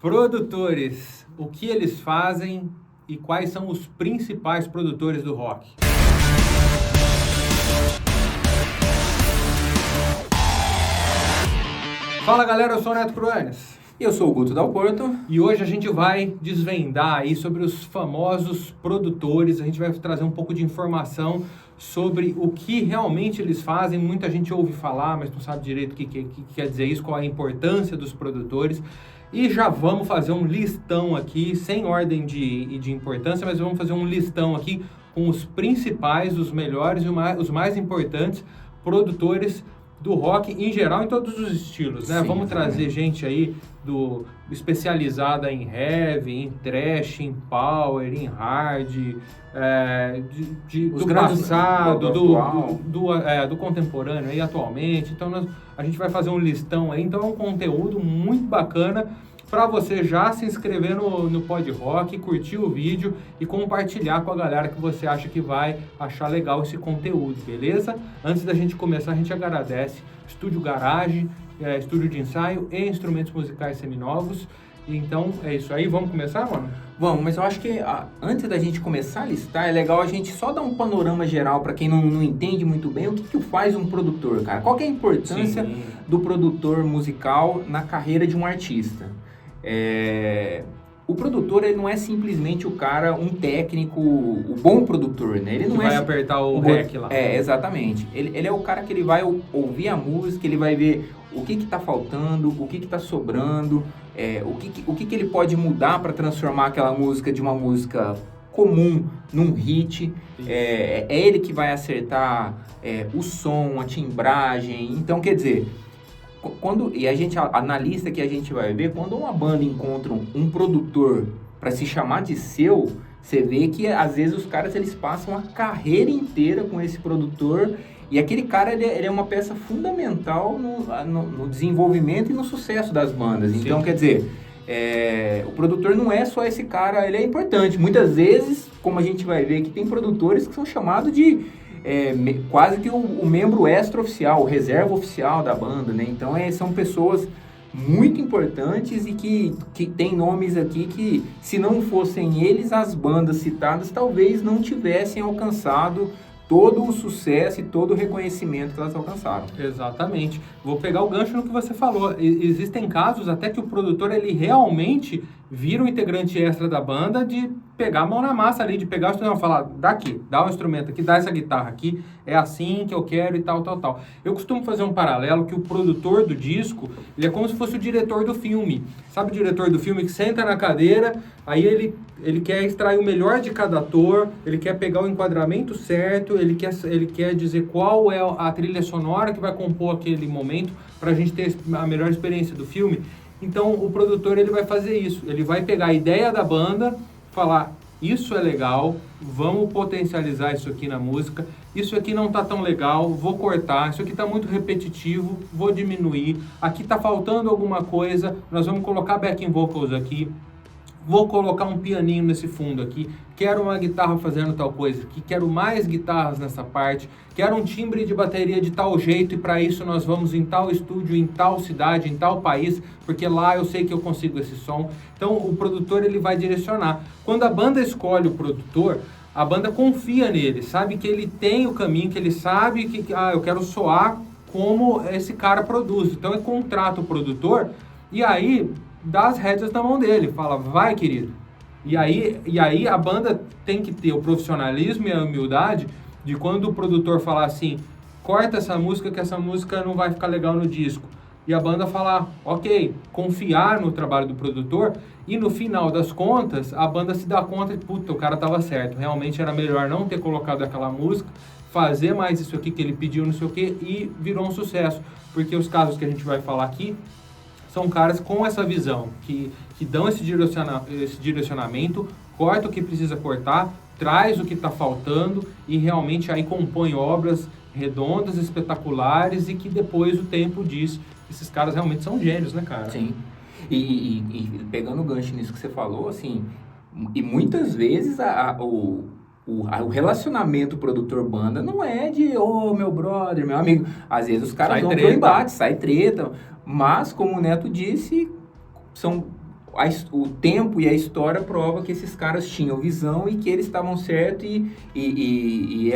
Produtores, o que eles fazem e quais são os principais produtores do rock? Fala galera, eu sou o Neto Cruanes. E eu sou o Guto Dal Porto. E hoje a gente vai desvendar aí sobre os famosos produtores, a gente vai trazer um pouco de informação sobre o que realmente eles fazem. Muita gente ouve falar, mas não sabe direito o que quer dizer isso, qual é a importância dos produtores. E já vamos fazer um listão aqui, sem ordem de importância, mas vamos fazer um listão aqui com os principais, os melhores e os mais importantes produtores do rock em geral, em todos os estilos, né? Sim, Vamos trazer gente aí especializada em heavy, em thrash, em power, em hard, do passado, do contemporâneo aí atualmente. Então a gente vai fazer um listão aí. Então é um conteúdo muito bacana para você já se inscrever no Pod Rock, curtir o vídeo e compartilhar com a galera que você acha que vai achar legal esse conteúdo, beleza? Antes da gente começar, a gente agradece Estúdio Garage, estúdio de ensaio e instrumentos musicais seminovos. Então é isso aí, vamos começar, mano? Vamos, mas eu acho que antes da gente começar a listar, é legal a gente só dar um panorama geral para quem não entende muito bem o que faz um produtor, cara. Qual que é a importância do produtor musical na carreira de um artista? O produtor, ele não é simplesmente o cara, um técnico, o bom produtor, né? Ele não vai apertar o REC lá. Exatamente. Ele é o cara que ele vai ouvir a música, ele vai ver o que tá faltando, o que tá sobrando, o que ele pode mudar para transformar aquela música de uma música comum num hit. É ele que vai acertar o som, a timbragem. Então, quer dizer, na lista que a gente vai ver, quando uma banda encontra um produtor para se chamar de seu, você vê que às vezes os caras eles passam a carreira inteira com esse produtor, e aquele cara ele é uma peça fundamental no desenvolvimento e no sucesso das bandas. Sim. Então, quer dizer, o produtor não é só esse cara, ele é importante. Muitas vezes, como a gente vai ver, que tem produtores que são chamados de quase que o membro extra-oficial, o reserva oficial da banda, né? Então são pessoas muito importantes e que tem nomes aqui que, se não fossem eles, as bandas citadas talvez não tivessem alcançado todo o sucesso e todo o reconhecimento que elas alcançaram. Exatamente. Vou pegar o gancho no que você falou. Existem casos até que o produtor ele realmente vira um integrante extra da banda, de pegar a mão na massa ali, de pegar o instrumento e falar, daqui, dá o instrumento aqui, dá essa guitarra aqui, é assim que eu quero e tal. Eu costumo fazer um paralelo que o produtor do disco, ele é como se fosse o diretor do filme. Sabe o diretor do filme que senta na cadeira, aí ele quer extrair o melhor de cada ator, ele quer pegar o enquadramento certo, ele quer dizer qual é a trilha sonora que vai compor aquele momento para a gente ter a melhor experiência do filme. Então, o produtor ele vai fazer isso. Ele vai pegar a ideia da banda, falar, isso é legal, vamos potencializar isso aqui na música, isso aqui não tá tão legal, vou cortar, isso aqui tá muito repetitivo, vou diminuir, aqui tá faltando alguma coisa, nós vamos colocar backing vocals aqui, vou colocar um pianinho nesse fundo aqui, quero uma guitarra fazendo tal coisa aqui, quero mais guitarras nessa parte, quero um timbre de bateria de tal jeito e para isso nós vamos em tal estúdio, em tal cidade, em tal país, porque lá eu sei que eu consigo esse som. Então o produtor ele vai direcionar. Quando a banda escolhe o produtor, a banda confia nele, sabe que ele tem o caminho, que ele sabe que eu quero soar como esse cara produz. Então ele contrata o produtor e aí dá as rédeas na mão dele, fala, vai querido. E aí a banda tem que ter o profissionalismo e a humildade de quando o produtor falar assim, corta essa música que essa música não vai ficar legal no disco. E a banda falar, ok, confiar no trabalho do produtor e no final das contas, a banda se dá conta de, puta, o cara tava certo, realmente era melhor não ter colocado aquela música, fazer mais isso aqui que ele pediu, não sei o que, e virou um sucesso. Porque os casos que a gente vai falar aqui são caras com essa visão, que dão esse direcionamento, corta o que precisa cortar, traz o que está faltando e realmente aí compõe obras redondas, espetaculares e que depois o tempo diz que esses caras realmente são gênios, né, cara? Sim. E pegando o gancho nisso que você falou, assim, e muitas vezes o relacionamento produtor-banda não é de, meu brother, meu amigo. Às vezes os caras vão pro embate, sai treta. Mas, como o Neto disse, são o tempo e a história prova que esses caras tinham visão e que eles estavam certos e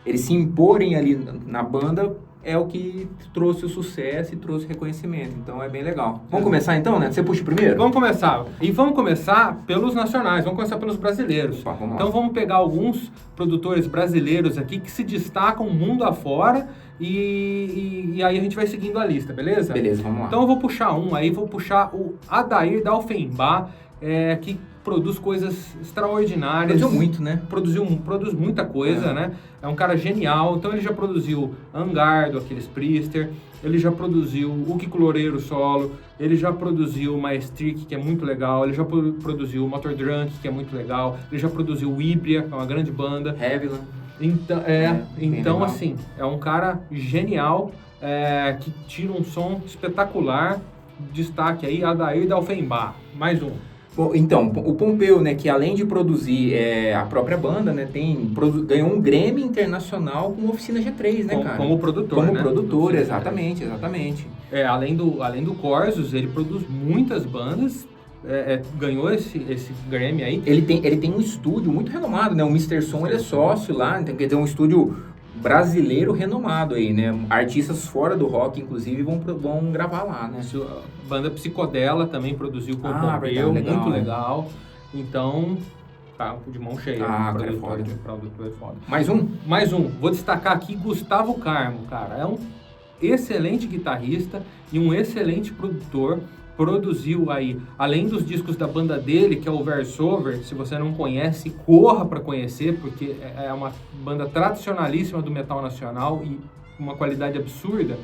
eles se imporem ali na banda é o que trouxe o sucesso e trouxe reconhecimento. Então é bem legal. Vamos começar então, né? Você puxa primeiro? Vamos começar. E vamos começar pelos nacionais, vamos começar pelos brasileiros. Opa, vamos lá. Então vamos pegar alguns produtores brasileiros aqui que se destacam mundo afora e aí a gente vai seguindo a lista, beleza? Beleza, vamos lá. Então eu vou puxar vou puxar o Adair da Offenbach, que produz coisas extraordinárias. Produziu muito, né? Produz muita coisa, né? É um cara genial. Então ele já produziu Angardo, aqueles Priester, ele já produziu o Kiko Loureiro solo, ele já produziu Maestric, que é muito legal, ele já produziu Motor Drunk, que é muito legal, ele já produziu Ibria, que é uma grande banda. Heavyland. Então assim, é um cara genial, que tira um som espetacular. Destaque aí, Adair da Offenbach. Mais um. Bom, então, o Pompeu, né, que além de produzir a própria banda, né, ganhou um Grammy internacional com Oficina G3, né, cara? Como produtor, Como né? produtor, exatamente. Além do Corsos, ele produz muitas bandas, ganhou esse Grammy aí. Ele tem um estúdio muito renomado, né? O Mr. Som, ele é sócio lá, então, quer dizer, um estúdio brasileiro renomado aí, né? Artistas fora do rock, inclusive, vão gravar lá, né? A banda Psicodela também produziu com o Pompeu, muito legal. Então, de mão cheia. Produtor é foda. Mais um? Vou destacar aqui Gustavo Carmo, cara. É um excelente guitarrista e um excelente produtor. Produziu aí, além dos discos da banda dele, que é o Versover, se você não conhece, corra para conhecer, porque é uma banda tradicionalíssima do metal nacional e uma qualidade absurda.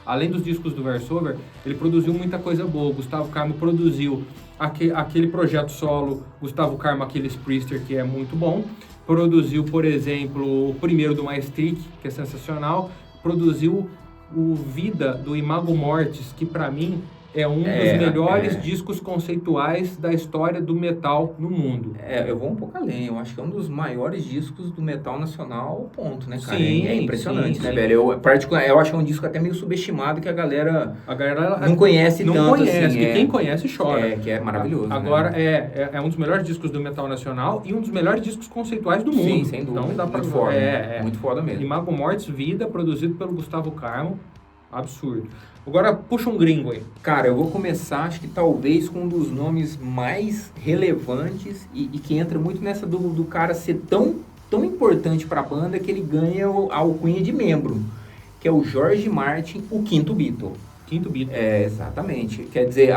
Além dos discos do Versover, ele produziu muita coisa boa. O Gustavo Carmo produziu aquele projeto solo, Gustavo Carmo, aqueles Priester, que é muito bom. Produziu, por exemplo, o primeiro do Maestric, que é sensacional. Produziu o Vida, do Imago Mortis, que para mim é um dos melhores discos conceituais da história do metal no mundo. Eu vou um pouco além. Eu acho que é um dos maiores discos do metal nacional, ponto, né, cara? Sim, é impressionante, né, sim. velho? Eu acho que é um disco até meio subestimado, que a galera não conhece tanto, assim. E quem conhece chora. Que é maravilhoso, Agora, né? é um dos melhores discos do metal nacional e um dos melhores discos conceituais do mundo. Sim, sem dúvida. Então, dá pra... Muito foda. Muito foda mesmo. Imago Mortis, Vida, produzido pelo Gustavo Carmo. Absurdo. Agora, puxa um gringo aí. Cara, eu vou começar, acho que talvez com um dos nomes mais relevantes e que entra muito nessa do cara ser tão importante pra banda que ele ganha a alcunha de membro, que é o George Martin, o quinto Beatle. Exatamente. Quer dizer,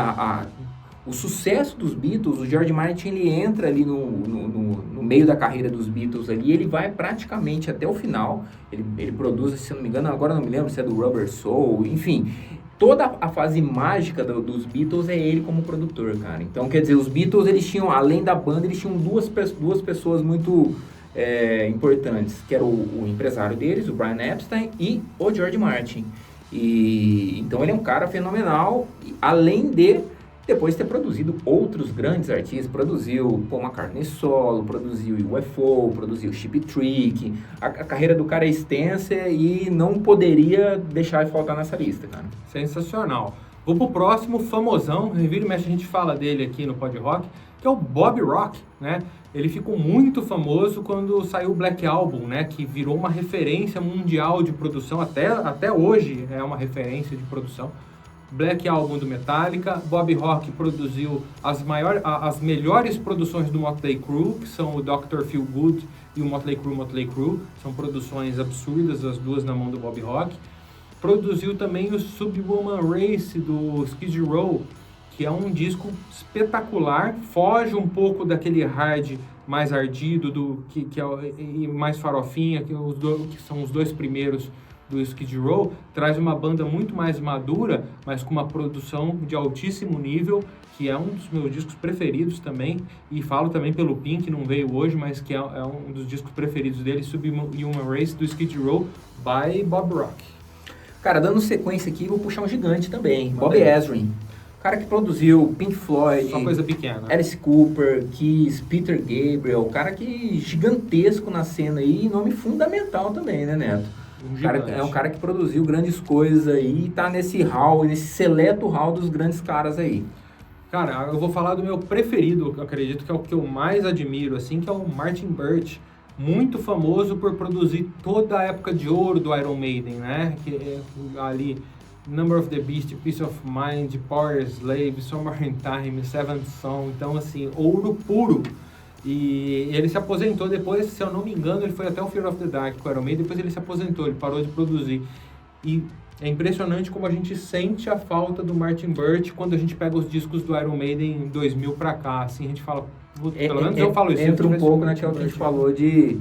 o sucesso dos Beatles, o George Martin, ele entra ali no meio da carreira dos Beatles ali, ele vai praticamente até o final, ele produz, se eu não me engano, agora não me lembro se é do Rubber Soul, enfim, toda a fase mágica dos Beatles é ele como produtor, cara. Então, quer dizer, os Beatles, eles tinham, além da banda, eles tinham duas pessoas muito importantes, que era o empresário deles, o Brian Epstein, e o George Martin. Então, ele é um cara fenomenal, além de depois ter produzido outros grandes artistas, produziu Paul McCartney solo, produziu UFO, produziu Cheap Trick. A carreira do cara é extensa e não poderia deixar de faltar nessa lista, cara. Sensacional. Vou pro próximo, famosão, revira e mexe, a gente fala dele aqui no Pod Rock, que é o Bob Rock, né? Ele ficou muito famoso quando saiu o Black Album, né? Que virou uma referência mundial de produção, até hoje é uma referência de produção. Black Album do Metallica. Bob Rock produziu as melhores produções do Motley Crue, que são o Dr. Feel Good e o Motley Crue. São produções absurdas, as duas na mão do Bob Rock. Produziu também o Subhuman Race do Skid Row, que é um disco espetacular, foge um pouco daquele hard mais ardido, e mais farofinha, que são os dois primeiros do Skid Row, traz uma banda muito mais madura, mas com uma produção de altíssimo nível, que é um dos meus discos preferidos também, e falo também pelo Pink, que não veio hoje, mas que é um dos discos preferidos dele, Subhuman Race, do Skid Row, by Bob Rock. Cara, dando sequência aqui, vou puxar um gigante também, Bob Ezrin. O cara que produziu Pink Floyd, uma coisa pequena. Alice Cooper, Kiss, Peter Gabriel, cara que gigantesco na cena aí, e nome fundamental também, né, Neto? É um cara que produziu grandes coisas aí e tá nesse seleto hall dos grandes caras aí. Cara, eu vou falar do meu preferido, eu acredito que é o que eu mais admiro, assim, que é o Martin Birch. Muito famoso por produzir toda a época de ouro do Iron Maiden, né? Que é ali, Number of the Beast, Peace of Mind, Power Slave, Somewhere in Time, Seventh Son. Então, assim, ouro puro. E ele se aposentou depois, se eu não me engano, ele foi até o Fear of the Dark com o Iron Maiden, depois ele se aposentou, ele parou de produzir. E é impressionante como a gente sente a falta do Martin Birch quando a gente pega os discos do Iron Maiden em 2000 pra cá, assim, a gente fala, pelo menos eu falo isso. Entra um pouco naquilo que a gente falou de...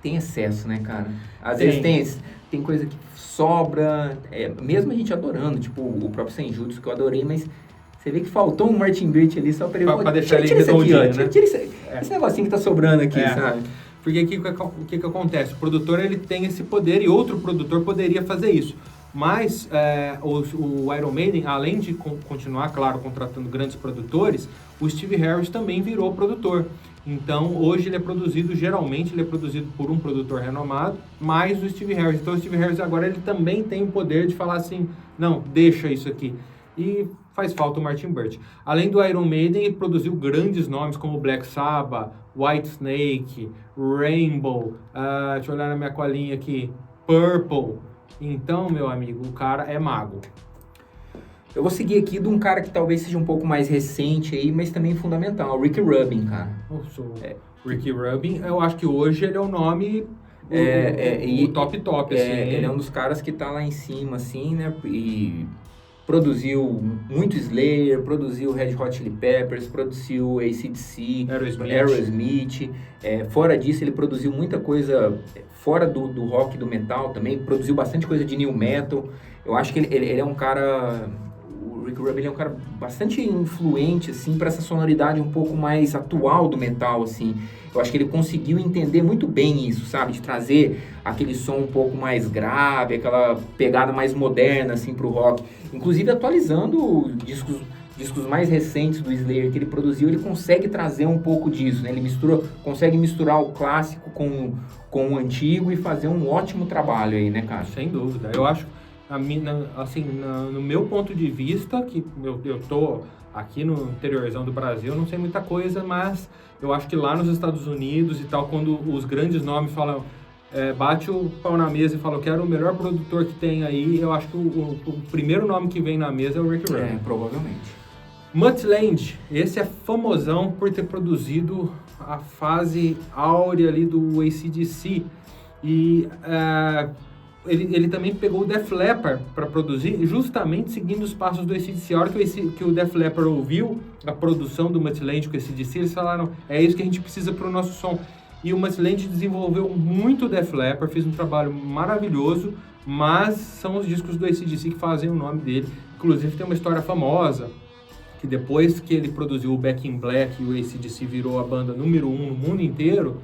Tem excesso, né, cara? Às vezes tem coisa que sobra, mesmo a gente adorando, tipo o próprio Senjutsu, que eu adorei, mas você vê que faltou um Martin Birch ali só pra ele... Pra deixar ele redondinho, né? Tira esse negocinho que tá sobrando aqui, sabe? Porque o que acontece? O produtor ele tem esse poder e outro produtor poderia fazer isso. Mas o Iron Maiden, além de continuar, claro, contratando grandes produtores, o Steve Harris também virou produtor. Então, hoje geralmente ele é produzido por um produtor renomado, mais o Steve Harris. Então, o Steve Harris agora ele também tem o poder de falar assim, não, deixa isso aqui. E faz falta o Martin Birch. Além do Iron Maiden, ele produziu grandes nomes como Black Sabbath, Whitesnake, Rainbow, deixa eu olhar na minha colinha aqui, Purple. Então, meu amigo, o cara é mago. Eu vou seguir aqui de um cara que talvez seja um pouco mais recente aí, mas também fundamental, o Rick Rubin, cara. Ricky Rubin, eu acho que hoje ele é o nome, o top, assim. Ele é um dos caras que tá lá em cima, assim, né, e produziu muito Slayer, produziu Red Hot Chili Peppers, produziu AC/DC, Aerosmith. Fora disso, ele produziu muita coisa fora do rock e do metal também, produziu bastante coisa de new metal. Eu acho que ele é um cara... O Rick Rubin é um cara bastante influente, assim, para essa sonoridade um pouco mais atual do metal, assim. Eu acho que ele conseguiu entender muito bem isso, sabe? De trazer aquele som um pouco mais grave, aquela pegada mais moderna, assim, pro rock. Inclusive, atualizando discos mais recentes do Slayer que ele produziu, ele consegue trazer um pouco disso, né? Ele consegue misturar o clássico com o antigo e fazer um ótimo trabalho aí, né, cara? Sem dúvida. Eu acho... no meu ponto de vista, que eu tô aqui no interiorzão do Brasil, eu não sei muita coisa, mas eu acho que lá nos Estados Unidos e tal, quando os grandes nomes falam, bate o pau na mesa e fala, eu quero o melhor produtor que tem aí, eu acho que o primeiro nome que vem na mesa é o Rick Rubin. Provavelmente. Mutt Lange, esse é famosão por ter produzido a fase áurea ali do AC/DC e... Ele também pegou o Def Leppard para produzir, justamente seguindo os passos do AC/DC. A hora que o Def Leppard ouviu a produção do Mutt Lange com o AC/DC, eles falaram, é isso que a gente precisa para o nosso som. E o Mutt Lange desenvolveu muito o Def Leppard, fez um trabalho maravilhoso, mas são os discos do AC/DC que fazem o nome dele. Inclusive tem uma história famosa, que depois que ele produziu o Back in Black e o AC/DC virou a banda número 1 no mundo inteiro,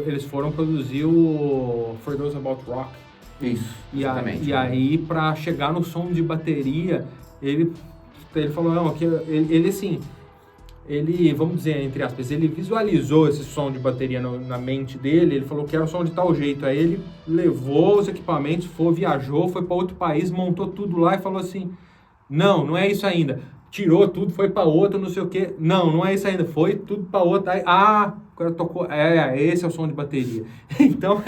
eles foram produzir o For Those About Rock. Isso, exatamente. E aí, pra chegar no som de bateria, ele falou, não, que ele assim, vamos dizer, entre aspas, ele visualizou esse som de bateria na mente dele, ele falou que era um som de tal jeito. Aí ele levou os equipamentos, viajou, foi para outro país, montou tudo lá e falou assim, não é isso ainda. Tirou tudo, foi para outro, não sei o que. Não é isso ainda. Foi tudo para outro. Aí, agora tocou. Esse é o som de bateria. Então,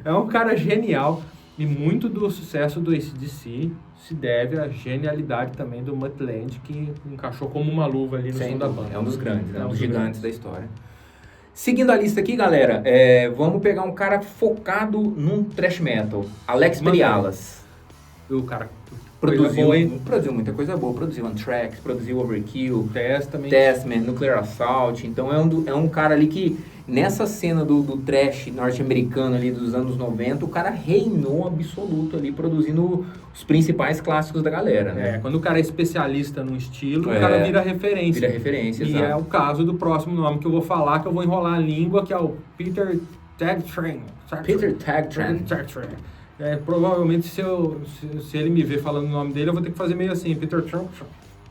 é um cara genial. E muito do sucesso do AC/DC se deve à genialidade também do Mutt Lange, que encaixou como uma luva ali no som da banda. É um dos grandes, um dos gigantes da história. Seguindo a lista aqui, galera, vamos pegar um cara focado num thrash metal. Alex Perialas. O cara... Produziu muita coisa boa, produziu Anthrax, produziu Overkill, Testament, Nuclear Assault. Então é um cara ali que nessa cena do thrash norte-americano ali dos anos 90, o cara reinou absoluto ali, produzindo os principais clássicos da galera, né? Quando o cara é especialista num estilo, o cara vira referência. Vira referência, exato. E é o caso do próximo nome que eu vou falar, que eu vou enrolar a língua, que é o Peter Tägtran. Provavelmente se ele me ver falando o nome dele, eu vou ter que fazer meio assim, Peter Trump,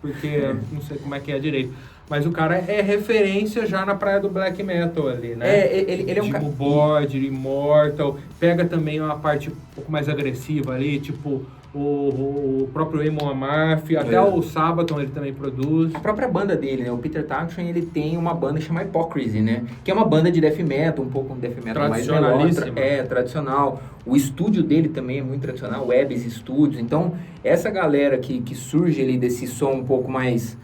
porque não sei como é que é direito. Mas o cara é referência já na praia do black metal ali, né? Ele é um cara... Border, Immortal, pega também uma parte um pouco mais agressiva ali, tipo o próprio Amon Amarth, até o Sabaton ele também produz. A própria banda dele, né? O Peter Townshend, ele tem uma banda chamada Hypocrisy, né? Que é uma banda de death metal, um pouco um death metal mais melódico. Tradicional. O estúdio dele também é muito tradicional, Webbs Studios. Então, essa galera que surge ali desse som um pouco mais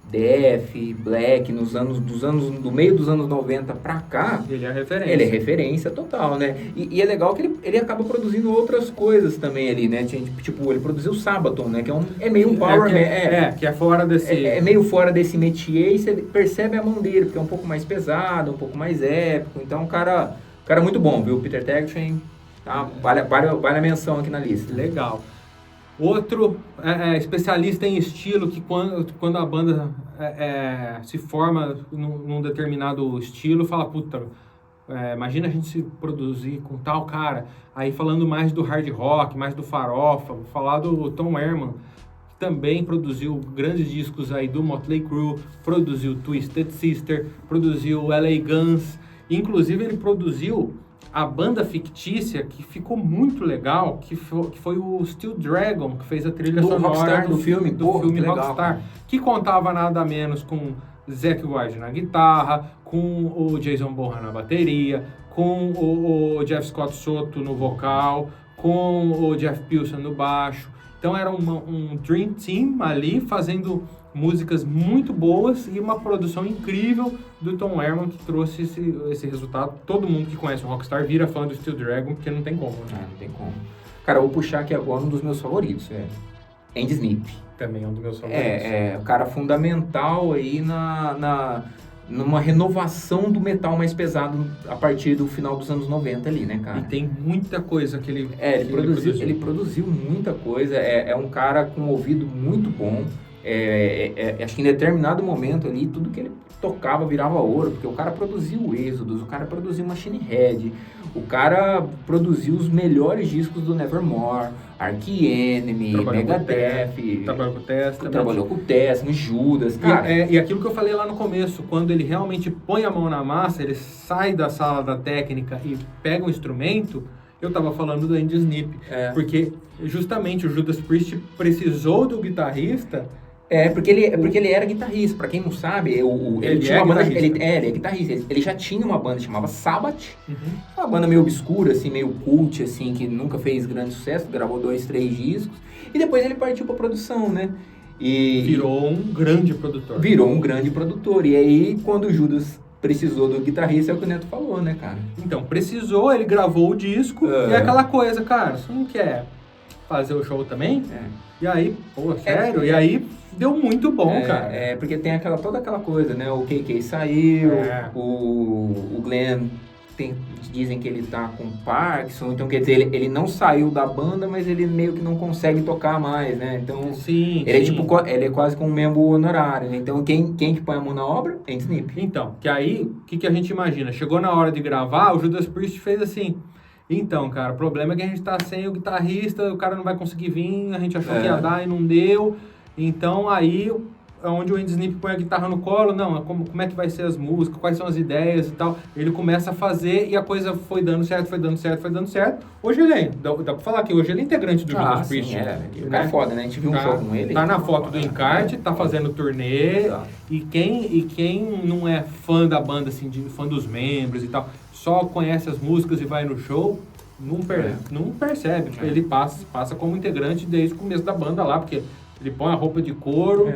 death, black, do meio dos anos 90 pra cá, ele é referência. Ele é referência total, né? E é legal que ele acaba produzindo outras coisas também ali, né? Tipo, ele produziu o Sabaton, né? Que é meio um power metal. Que é fora desse... É meio fora desse métier e você percebe a mão dele, porque é um pouco mais pesado, um pouco mais épico. Então, um cara muito bom, viu? Peter Townshend, tá? Vale a menção aqui na lista. Legal. Outro especialista em estilo, que quando a banda se forma num determinado estilo, fala, puta, imagina a gente se produzir com tal cara. Aí falando mais do hard rock, mais do farofa, vou falar do Tom Herman, que também produziu grandes discos aí do Motley Crue, produziu Twisted Sister, produziu LA Guns, inclusive ele produziu a banda fictícia, que ficou muito legal, que foi o Steel Dragon, que fez a trilha sonora Rockstar, do filme Rockstar, que contava nada menos com Zakk Wylde na guitarra, com o Jason Bonham na bateria, com o Jeff Scott Soto no vocal, com o Jeff Pilson no baixo. Então era um Dream Team ali, fazendo músicas muito boas e uma produção incrível do Tom Herman, que trouxe esse resultado. Todo mundo que conhece o Rockstar vira fã do Steel Dragon, porque não tem como, né? Não tem como. Cara, eu vou puxar aqui agora um dos meus favoritos, Andy Sneap. Também é um dos meus favoritos. O cara fundamental aí numa renovação do metal mais pesado a partir do final dos anos 90 ali, né, cara? E tem muita coisa que ele... Ele produziu muita coisa, é um cara com um ouvido muito bom. Acho que em determinado momento ali, tudo que ele tocava virava ouro, porque o cara produziu o Exodus, o cara produziu Machine Head, o cara produziu os melhores discos do Nevermore, Arch Enemy, Megadeth, trabalhou com o Testament, Judas, cara. E aquilo que eu falei lá no começo, quando ele realmente põe a mão na massa, ele sai da sala da técnica e pega um instrumento. Eu tava falando do Andy Sneap, porque justamente o Judas Priest precisou do guitarrista. Porque ele era guitarrista. Pra quem não sabe, ele tinha uma banda. Ele é guitarrista. Ele já tinha uma banda que chamava Sabbath. Uma banda meio obscura, assim, meio cult, assim, que nunca fez grande sucesso. Gravou 2, 3 discos. E depois ele partiu pra produção, né? Virou um grande produtor. E aí, quando o Judas precisou do guitarrista, é o que o Neto falou, né, cara? Então, precisou, ele gravou o disco. E é aquela coisa, cara, você não quer fazer o show também? E aí, sério? E aí... deu muito bom, cara. Porque tem toda aquela coisa, né? O KK saiu, o Glenn dizem que ele tá com Parkinson, então quer dizer, ele não saiu da banda, mas ele meio que não consegue tocar mais, né? Então, ele é quase como um membro honorário, né? Então, quem que põe a mão na obra? Andy Sneap. Então, que aí, o que a gente imagina? Chegou na hora de gravar, o Judas Priest fez assim... Então, cara, o problema é que a gente tá sem o guitarrista, o cara não vai conseguir vir, a gente achou que ia dar e não deu... Então, aí, é onde o Andy Sneap põe a guitarra no colo, como é que vai ser as músicas, quais são as ideias e tal. Ele começa a fazer e a coisa foi dando certo. Hoje ele dá pra falar que hoje ele é integrante do Judas Priest. O cara é foda, né? A gente viu um show com ele. Tá na foto do encarte, tá fazendo turnê. E quem não é fã da banda, assim, fã dos membros e tal, só conhece as músicas e vai no show... Não percebe. Ele passa como integrante desde o começo da banda lá, porque... ele põe a roupa de couro,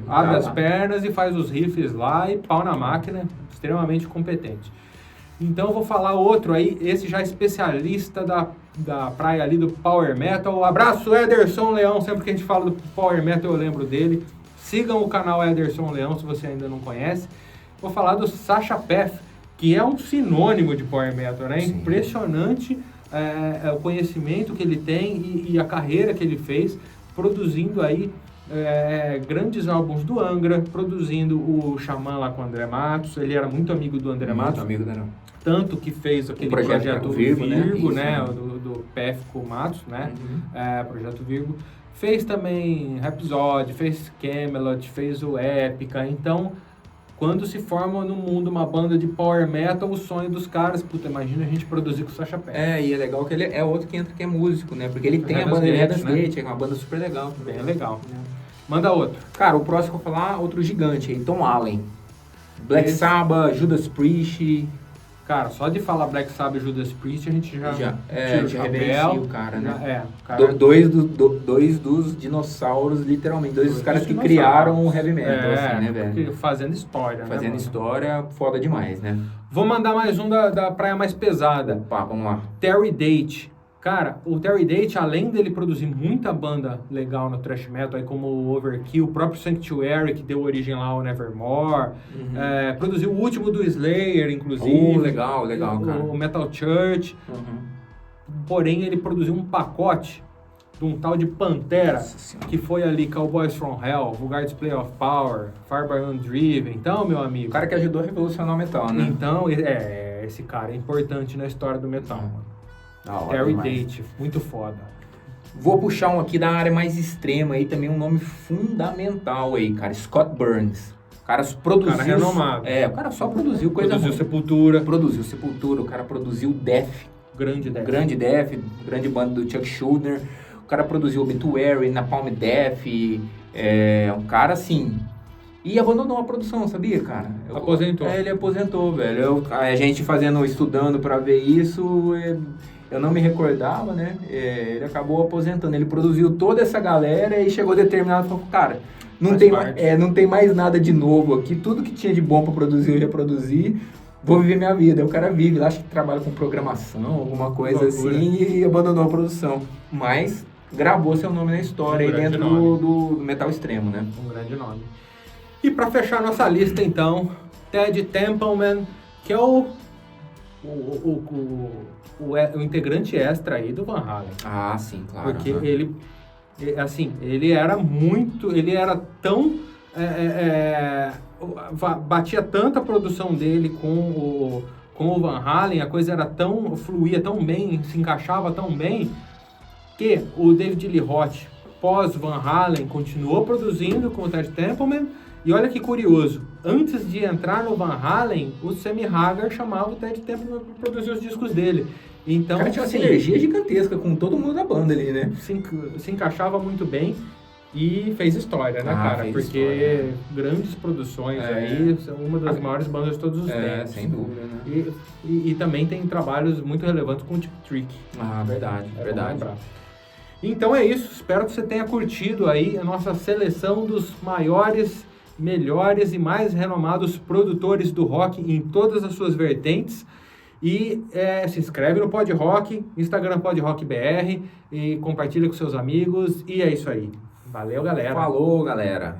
abre as pernas e faz os riffs lá e pau na máquina, extremamente competente. Então eu vou falar outro aí, esse já é especialista da praia ali do Power Metal. Abraço, Ederson Leão, sempre que a gente fala do Power Metal eu lembro dele. Sigam o canal Ederson Leão se você ainda não conhece. Vou falar do Sacha Path, que é um sinônimo de Power Metal, né? Sim. Impressionante o conhecimento que ele tem e a carreira que ele fez, produzindo aí grandes álbuns do Angra, produzindo o Xamã lá com o André Matos. Ele era muito amigo do André Matos. Tanto que fez aquele projeto Virgo, né? Do Péfico Matos, né? Projeto Virgo. Fez também Rhapsody, fez Camelot, fez o Épica. Então, quando se forma no mundo uma banda de power metal, o sonho dos caras, puta, imagina a gente produzir com o Sacha Pérez. E é legal que ele é outro que entra que é músico, né? Porque ele tem a Heaven's banda de Gate, Heaven's né? Gate, é uma banda super legal também. Bem legal. Manda outro. Cara, o próximo que eu vou falar, outro gigante aí, Tom Allen. Black Esse- Sabbath, Judas Priest, Cara, só de falar Black Sabbath e Judas Priest, a gente já tira o já chapéu. reverencia o cara, né? O cara... Dois dos dinossauros, literalmente. Dois dos caras que dinossauros. criaram o heavy metal, assim, né, velho? porque fazendo história, né, Fazendo mano? história, foda demais, né? Vou mandar mais um da praia mais pesada. Opa, vamos lá. Terry Date. Cara, o Terry Date, além dele produzir muita banda legal no thrash metal, aí como o Overkill, o próprio Sanctuary, que deu origem lá ao Nevermore, produziu o último do Slayer, inclusive. Legal, cara. O Metal Church. Porém, ele produziu um pacote de um tal de Pantera, Nossa Senhora. que foi ali Cowboys from Hell, Vulgar Display of Power, Fire by Undriven. Então, meu amigo... O cara que ajudou a revolucionar o metal, né? Então, esse cara é importante na história do metal, mano. Da hora Terry demais. Date, muito foda. Vou puxar um aqui da área mais extrema aí, também um nome fundamental aí, cara. Scott Burns. O cara produziu... Cara renomado. O cara só produziu coisa Produziu ruim. Sepultura, Produziu Sepultura, o cara produziu Death, grande ideia. grande banda do Chuck Schuldiner. O cara produziu Obituary, Napalm Death, um cara assim... E abandonou a produção, sabia, cara? Aposentou. Ele aposentou, velho. A gente estudando pra ver isso, eu não me recordava, né? Ele acabou aposentando. Ele produziu toda essa galera e chegou determinado e falou, cara, não tem mais nada de novo aqui. Tudo que tinha de bom pra produzir, eu já produzi. Vou viver minha vida. O cara vive lá, acho que trabalha com programação, alguma coisa assim, e abandonou a produção. Mas gravou seu nome na história aí dentro do metal extremo, né? Um grande nome. E pra fechar nossa lista, então, Ted Templeman, que é o integrante extra aí do Van Halen. Ah, sim, claro. Porque ele era tão... batia tanta a produção dele com o Van Halen, a coisa fluía tão bem, se encaixava tão bem, que o David Lee Roth, pós Van Halen, continuou produzindo com o Ted Templeman. E olha que curioso, antes de entrar no Van Halen, o Sammy Hagar chamava o Ted Templeman para produzir os discos dele. Então, o cara tinha uma sinergia gigantesca com todo mundo da banda ali, né? Se encaixava muito bem e fez história, né, cara? Porque grandes produções aí, são uma das maiores bandas de todos os tempos. Sem dúvida, né? E também tem trabalhos muito relevantes com o Tip Trick. Ah, verdade. Então é isso, espero que você tenha curtido aí a nossa seleção dos maiores, melhores e mais renomados produtores do rock em todas as suas vertentes. E se inscreve no Pod Rock, Instagram Pod Rock BR, e compartilha com seus amigos. E é isso aí. Valeu, galera. Falou, galera.